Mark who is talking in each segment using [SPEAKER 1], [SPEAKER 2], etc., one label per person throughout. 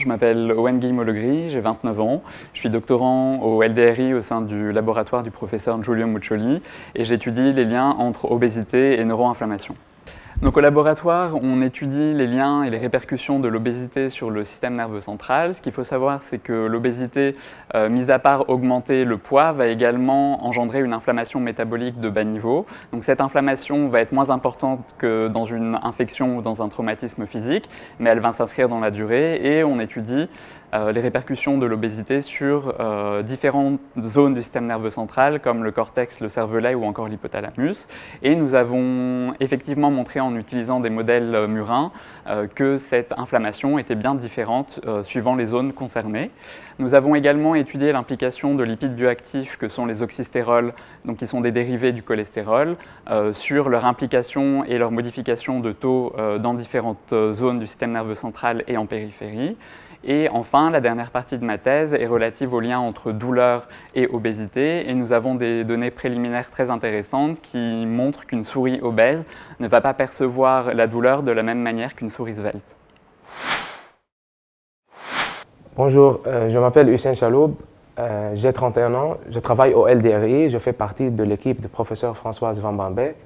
[SPEAKER 1] je m'appelle Owen Guillemot-Legris, j'ai 29 ans. Je suis doctorant au LDRI au sein du laboratoire du professeur Giulio Muccioli et j'étudie les liens entre obésité et neuroinflammation. Donc au laboratoire, on étudie les liens et les répercussions de l'obésité sur le système nerveux central. Ce qu'il faut savoir, c'est que l'obésité, mis à part augmenter le poids, va également engendrer une inflammation métabolique de bas niveau. Donc cette inflammation va être moins importante que dans une infection ou dans un traumatisme physique, mais elle va s'inscrire dans la durée et on étudie les répercussions de l'obésité sur différentes zones du système nerveux central, comme le cortex, le cervelet ou encore l'hypothalamus. Et nous avons effectivement montré en utilisant des modèles murins que cette inflammation était bien différente suivant les zones concernées. Nous avons également étudié l'implication de lipides bioactifs que sont les oxystérols, donc qui sont des dérivés du cholestérol, sur leur implication et leur modification de taux dans différentes zones du système nerveux central et en périphérie. Et enfin, la dernière partie de ma thèse est relative au lien entre douleur et obésité. Et nous avons des données préliminaires très intéressantes qui montrent qu'une souris obèse ne va pas percevoir la douleur de la même manière qu'une souris svelte.
[SPEAKER 2] Bonjour, je m'appelle Hussein Chaloub, j'ai 31 ans, je travaille au LDRI, je fais partie de l'équipe de professeur Françoise Van Bambeek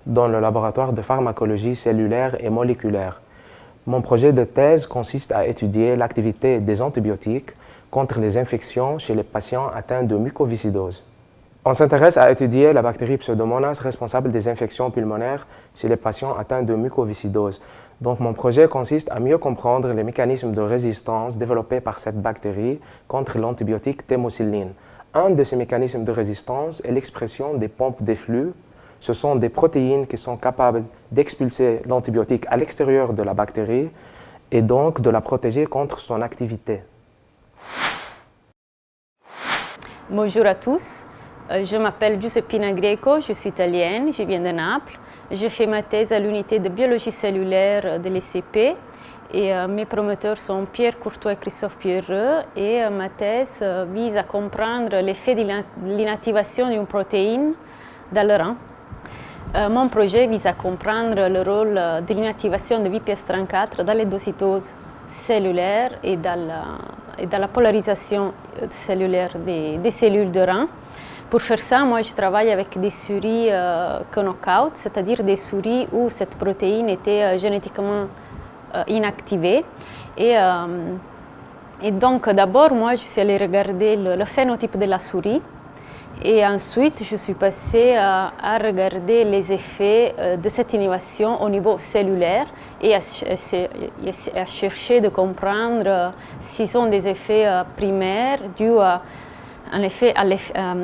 [SPEAKER 2] dans le laboratoire de pharmacologie cellulaire et moléculaire. Mon projet de thèse consiste à étudier l'activité des antibiotiques contre les infections chez les patients atteints de mucoviscidose. On s'intéresse à étudier la bactérie Pseudomonas responsable des infections pulmonaires chez les patients atteints de mucoviscidose. Donc mon projet consiste à mieux comprendre les mécanismes de résistance développés par cette bactérie contre l'antibiotique thémoxyline. Un de ces mécanismes de résistance est l'expression des pompes d'efflux. Ce sont des protéines qui sont capables d'expulser l'antibiotique à l'extérieur de la bactérie et donc de la protéger contre son activité.
[SPEAKER 3] Bonjour à tous, je m'appelle Giuseppina Greco, je suis italienne, je viens de Naples. Je fais ma thèse à l'unité de biologie cellulaire de l'ECP et mes promoteurs sont Pierre Courtois et Christophe Pierreux et ma thèse vise à comprendre l'effet de l'inactivation d'une protéine dans le rein. Mon projet vise à comprendre le rôle de l'inactivation de VPS34 dans l'endocitose cellulaire et dans la polarisation cellulaire des cellules de rein. Pour faire ça, moi je travaille avec des souris knockout, c'est-à-dire des souris où cette protéine était génétiquement inactivée. Et donc d'abord, moi je suis allée regarder le phénotype de la souris. Et ensuite, je suis passée à regarder les effets de cette innovation au niveau cellulaire et à chercher de comprendre s'ils sont des effets primaires dus à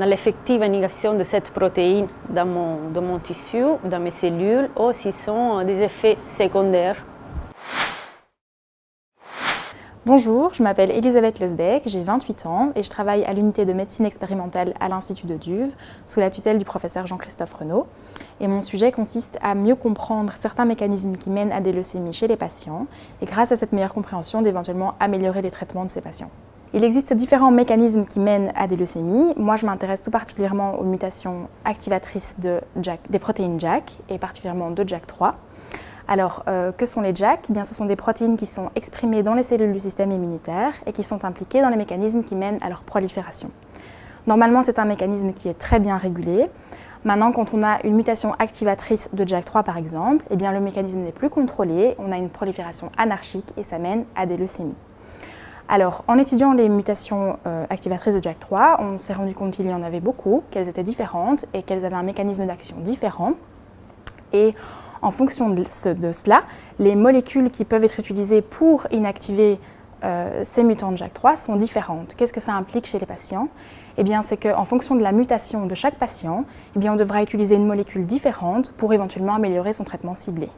[SPEAKER 3] l'effective inhibition de cette protéine dans mon tissu, dans mes cellules, ou s'ils sont des effets secondaires.
[SPEAKER 4] Bonjour, je m'appelle Elisabeth Lesdek, j'ai 28 ans et je travaille à l'unité de médecine expérimentale à l'Institut de Duve sous la tutelle du professeur Jean-Christophe Renaud. Et mon sujet consiste à mieux comprendre certains mécanismes qui mènent à des leucémies chez les patients et grâce à cette meilleure compréhension d'éventuellement améliorer les traitements de ces patients. Il existe différents mécanismes qui mènent à des leucémies. Moi, je m'intéresse tout particulièrement aux mutations activatrices des protéines JAK et particulièrement de JAK3. Alors, que sont les JAK ? Eh bien, ce sont des protéines qui sont exprimées dans les cellules du système immunitaire et qui sont impliquées dans les mécanismes qui mènent à leur prolifération. Normalement, c'est un mécanisme qui est très bien régulé. Maintenant, quand on a une mutation activatrice de JAK3 par exemple, eh bien, le mécanisme n'est plus contrôlé, on a une prolifération anarchique et ça mène à des leucémies. Alors, en étudiant les mutations activatrices de JAK3, on s'est rendu compte qu'il y en avait beaucoup, qu'elles étaient différentes et qu'elles avaient un mécanisme d'action différent. Et en fonction de cela, les molécules qui peuvent être utilisées pour inactiver ces mutants de JAK3 sont différentes. Qu'est-ce que ça implique chez les patients ? Eh bien, c'est qu'en fonction de la mutation de chaque patient, eh bien, on devra utiliser une molécule différente pour éventuellement améliorer son traitement ciblé.